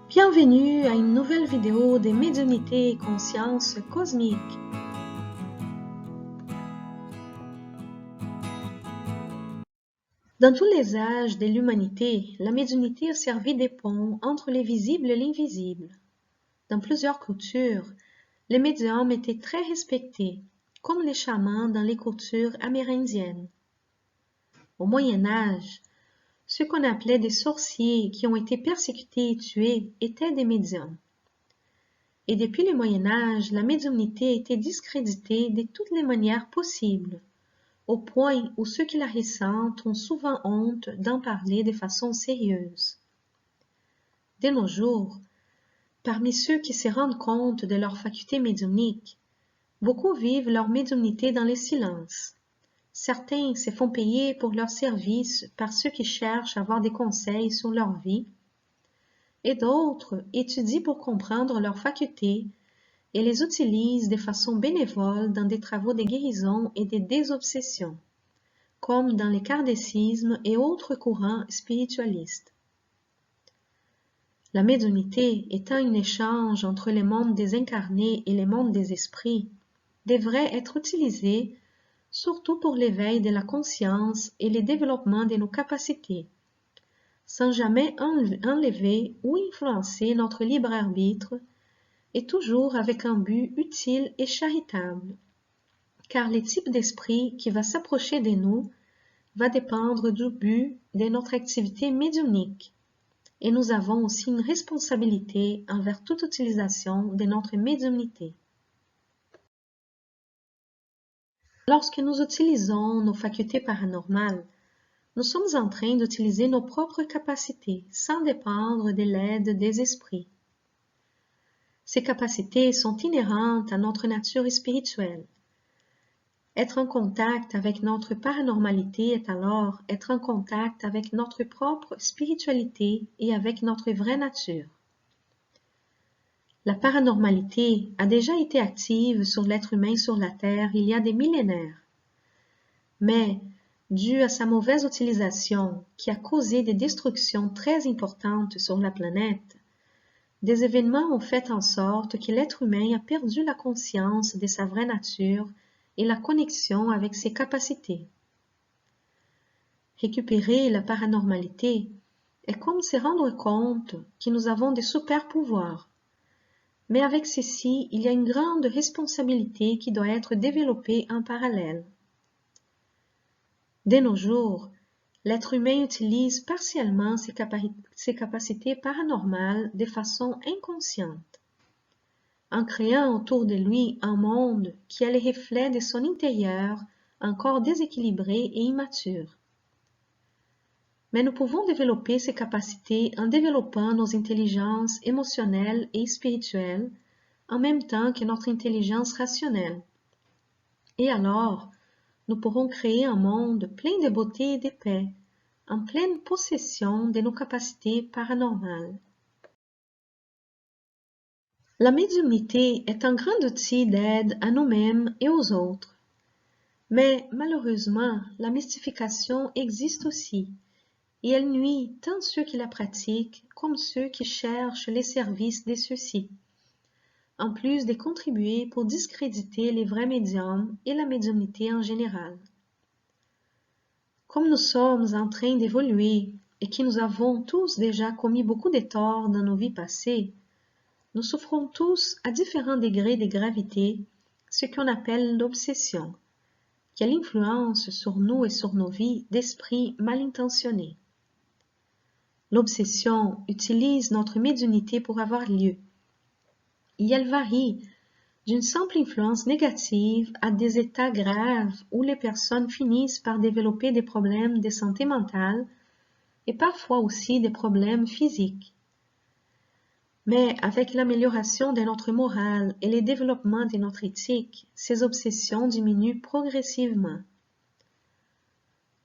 Bienvenue à une nouvelle vidéo des médiumnités et consciences cosmiques. Dans tous les âges de l'humanité, la médiumnité a servi des ponts entre les visibles et l'invisible. Dans plusieurs cultures, les médiums étaient très respectés, comme les chamans dans les cultures amérindiennes. Au Moyen Âge, ceux qu'on appelait des sorciers qui ont été persécutés et tués étaient des médiums. Et depuis le Moyen Âge, la médiumnité a été discréditée de toutes les manières possibles, au point où ceux qui la ressentent ont souvent honte d'en parler de façon sérieuse. De nos jours, parmi ceux qui se rendent compte de leur faculté médiumnique, beaucoup vivent leur médiumnité dans le silence. Certains se font payer pour leurs services par ceux qui cherchent à avoir des conseils sur leur vie, et d'autres étudient pour comprendre leurs facultés et les utilisent de façon bénévole dans des travaux de guérison et de désobsession, comme dans les kardécismes et autres courants spiritualistes. La médiumnité étant un échange entre les mondes des incarnés et les mondes des esprits, devrait être utilisée surtout pour l'éveil de la conscience et le développement de nos capacités, sans jamais enlever ou influencer notre libre arbitre, et toujours avec un but utile et charitable, car le type d'esprit qui va s'approcher de nous va dépendre du but de notre activité médiumnique, et nous avons aussi une responsabilité envers toute utilisation de notre médiumnité. Lorsque nous utilisons nos facultés paranormales, nous sommes en train d'utiliser nos propres capacités sans dépendre de l'aide des esprits. Ces capacités sont inhérentes à notre nature spirituelle. Être en contact avec notre paranormalité est alors être en contact avec notre propre spiritualité et avec notre vraie nature. La paranormalité a déjà été active sur l'être humain sur la Terre il y a des millénaires. Mais, dû à sa mauvaise utilisation qui a causé des destructions très importantes sur la planète, des événements ont fait en sorte que l'être humain a perdu la conscience de sa vraie nature et la connexion avec ses capacités. Récupérer la paranormalité est comme se rendre compte que nous avons des super-pouvoirs. Mais avec ceci, il y a une grande responsabilité qui doit être développée en parallèle. De nos jours, l'être humain utilise partiellement ses capacités paranormales de façon inconsciente, en créant autour de lui un monde qui est le reflet de son intérieur encore déséquilibré et immature. Mais nous pouvons développer ces capacités en développant nos intelligences émotionnelles et spirituelles en même temps que notre intelligence rationnelle. Et alors, nous pourrons créer un monde plein de beauté et de paix, en pleine possession de nos capacités paranormales. La médiumnité est un grand outil d'aide à nous-mêmes et aux autres. Mais malheureusement, la mystification existe aussi, et elle nuit tant ceux qui la pratiquent comme ceux qui cherchent les services de ceux-ci, en plus de contribuer pour discréditer les vrais médiums et la médiumnité en général. Comme nous sommes en train d'évoluer et que nous avons tous déjà commis beaucoup de torts dans nos vies passées, nous souffrons tous à différents degrés de gravité ce qu'on appelle l'obsession, qui a l'influence sur nous et sur nos vies d'esprits mal intentionnés. L'obsession utilise notre médiumnité pour avoir lieu, et elle varie d'une simple influence négative à des états graves où les personnes finissent par développer des problèmes de santé mentale et parfois aussi des problèmes physiques. Mais avec l'amélioration de notre morale et le développement de notre éthique, ces obsessions diminuent progressivement.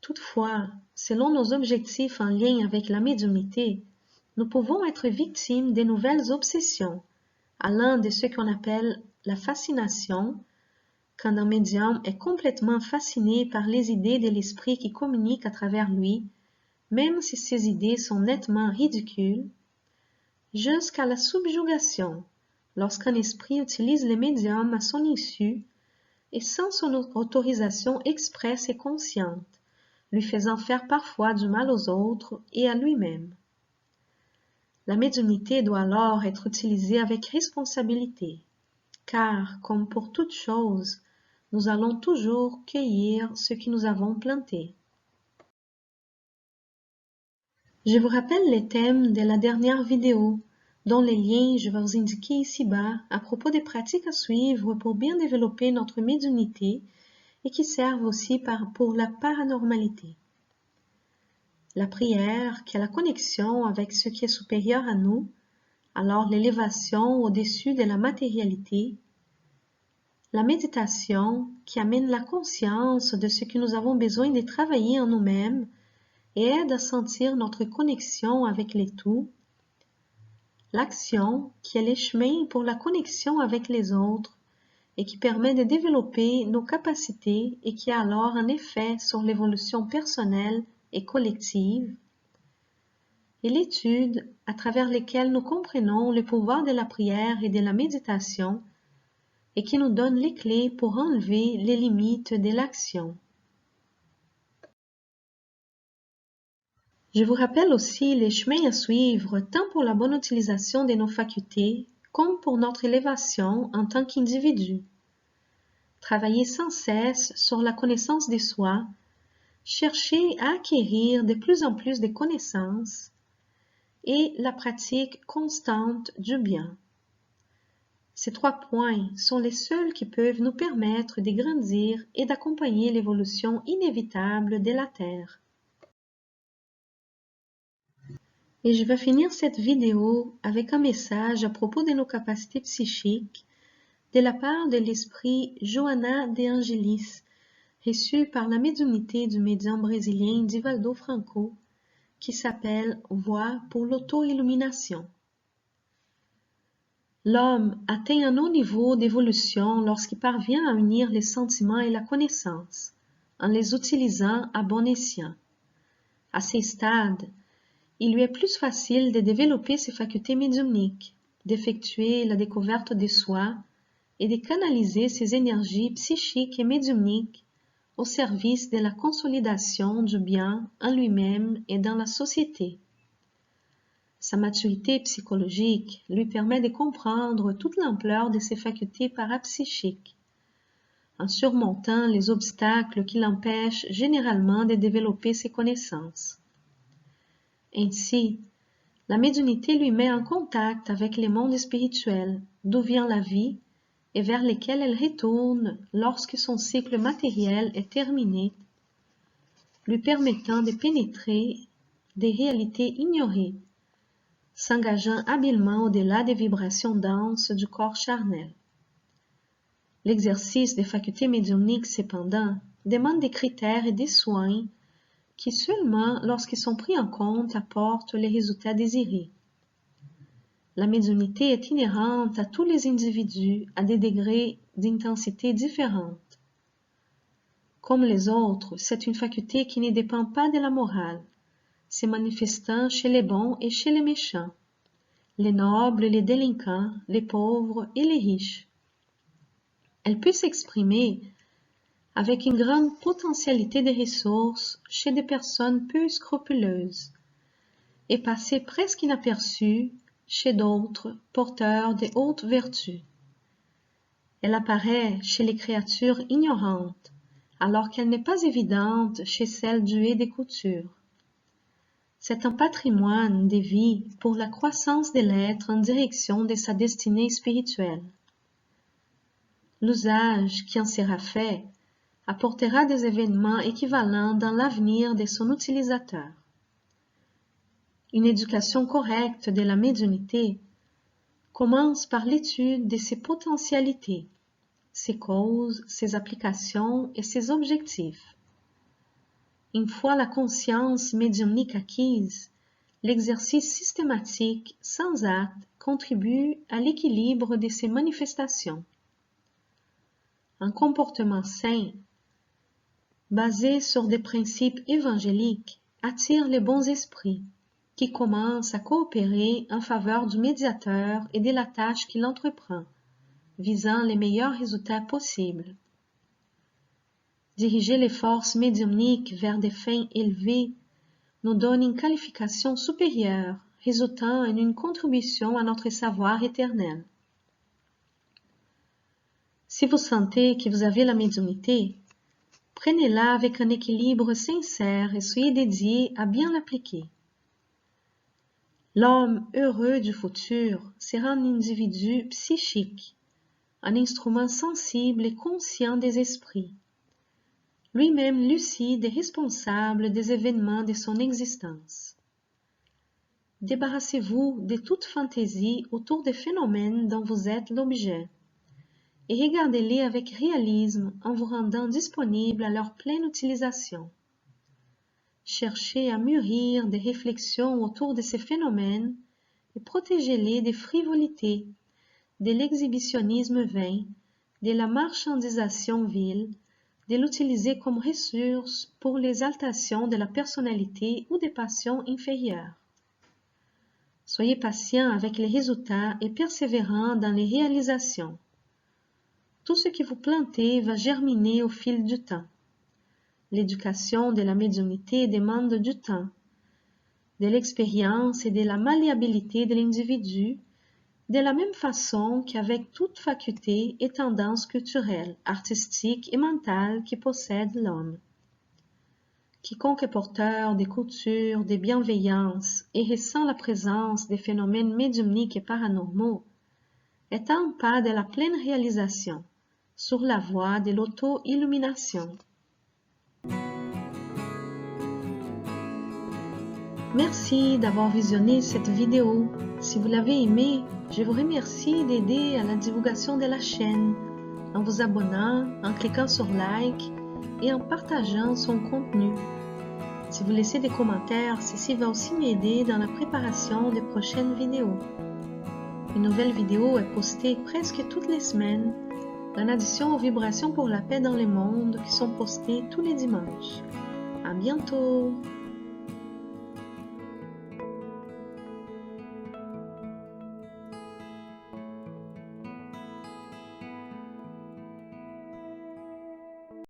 Toutefois, selon nos objectifs en lien avec la médiumnité, nous pouvons être victimes de nouvelles obsessions, allant de ce qu'on appelle la fascination, quand un médium est complètement fasciné par les idées de l'esprit qui communique à travers lui, même si ces idées sont nettement ridicules, jusqu'à la subjugation, lorsqu'un esprit utilise les médiums à son insu et sans son autorisation expresse et consciente, lui faisant faire parfois du mal aux autres et à lui-même. La médiumnité doit alors être utilisée avec responsabilité, car, comme pour toute chose, nous allons toujours cueillir ce que nous avons planté. Je vous rappelle les thèmes de la dernière vidéo, dont les liens je vais vous indiquer ici-bas à propos des pratiques à suivre pour bien développer notre médiumnité et qui servent aussi pour la paranormalité. La prière, qui est la connexion avec ce qui est supérieur à nous, alors l'élévation au-dessus de la matérialité. La méditation, qui amène la conscience de ce que nous avons besoin de travailler en nous-mêmes et aide à sentir notre connexion avec les tout. L'action, qui est le chemin pour la connexion avec les autres et qui permet de développer nos capacités et qui a alors un effet sur l'évolution personnelle et collective. Et l'étude à travers lesquelles nous comprenons le pouvoir de la prière et de la méditation et qui nous donne les clés pour enlever les limites de l'action. Je vous rappelle aussi les chemins à suivre tant pour la bonne utilisation de nos facultés comme pour notre élévation en tant qu'individu. Travailler sans cesse sur la connaissance de soi, chercher à acquérir de plus en plus de connaissances et la pratique constante du bien. Ces 3 points sont les seuls qui peuvent nous permettre de grandir et d'accompagner l'évolution inévitable de la Terre. Et je vais finir cette vidéo avec un message à propos de nos capacités psychiques de la part de l'esprit Joana de Angelis, reçu par la médiumnité du médium brésilien Divaldo Franco, qui s'appelle Voix pour l'auto-illumination. L'homme atteint un haut niveau d'évolution lorsqu'il parvient à unir les sentiments et la connaissance, en les utilisant à bon escient. À ces stades, il lui est plus facile de développer ses facultés médiumniques, d'effectuer la découverte de soi et de canaliser ses énergies psychiques et médiumniques au service de la consolidation du bien en lui-même et dans la société. Sa maturité psychologique lui permet de comprendre toute l'ampleur de ses facultés parapsychiques, en surmontant les obstacles qui l'empêchent généralement de développer ses connaissances. Ainsi, la médiumnité lui met en contact avec les mondes spirituels, d'où vient la vie, et vers lesquels elle retourne lorsque son cycle matériel est terminé, lui permettant de pénétrer des réalités ignorées, s'engageant habilement au-delà des vibrations denses du corps charnel. L'exercice des facultés médiumniques, cependant, demande des critères et des soins qui seulement, lorsqu'ils sont pris en compte, apportent les résultats désirés. La médiumnité est inhérente à tous les individus à des degrés d'intensité différentes. Comme les autres, c'est une faculté qui ne dépend pas de la morale, se manifestant chez les bons et chez les méchants, les nobles, les délinquants, les pauvres et les riches. Elle peut s'exprimer avec une grande potentialité de ressources chez des personnes peu scrupuleuses et passer presque inaperçue chez d'autres porteurs de hautes vertus. Elle apparaît chez les créatures ignorantes, alors qu'elle n'est pas évidente chez celles douées des coutures. C'est un patrimoine de vie pour la croissance de l'être en direction de sa destinée spirituelle. L'usage qui en sera fait apportera des événements équivalents dans l'avenir de son utilisateur. Une éducation correcte de la médiumnité commence par l'étude de ses potentialités, ses causes, ses applications et ses objectifs. Une fois la conscience médiumnique acquise, l'exercice systématique sans acte contribue à l'équilibre de ses manifestations. Un comportement sain, basé sur des principes évangéliques, attire les bons esprits, qui commence à coopérer en faveur du médiateur et de la tâche qu'il entreprend, visant les meilleurs résultats possibles. Diriger les forces médiumniques vers des fins élevées nous donne une qualification supérieure, résultant en une contribution à notre savoir éternel. Si vous sentez que vous avez la médiumnité, prenez-la avec un équilibre sincère et soyez dédié à bien l'appliquer. L'homme heureux du futur sera un individu psychique, un instrument sensible et conscient des esprits, lui-même lucide et responsable des événements de son existence. Débarrassez-vous de toute fantaisie autour des phénomènes dont vous êtes l'objet et regardez-les avec réalisme en vous rendant disponible à leur pleine utilisation. Cherchez à mûrir des réflexions autour de ces phénomènes et protégez-les des frivolités, de l'exhibitionnisme vain, de la marchandisation vile, de l'utiliser comme ressource pour l'exaltation de la personnalité ou des passions inférieures. Soyez patient avec les résultats et persévérant dans les réalisations. Tout ce que vous plantez va germiner au fil du temps. L'éducation de la médiumnité demande du temps, de l'expérience et de la malléabilité de l'individu, de la même façon qu'avec toute faculté et tendance culturelle, artistique et mentale qui possède l'homme. Quiconque est porteur des cultures, des bienveillances et ressent la présence des phénomènes médiumniques et paranormaux est à un pas de la pleine réalisation, sur la voie de l'auto-illumination. Merci d'avoir visionné cette vidéo. Si vous l'avez aimée, je vous remercie d'aider à la divulgation de la chaîne en vous abonnant, en cliquant sur like et en partageant son contenu. Si vous laissez des commentaires, ceci va aussi m'aider dans la préparation des prochaines vidéos. Une nouvelle vidéo est postée presque toutes les semaines, en addition aux vibrations pour la paix dans le monde qui sont postées tous les dimanches. À bientôt!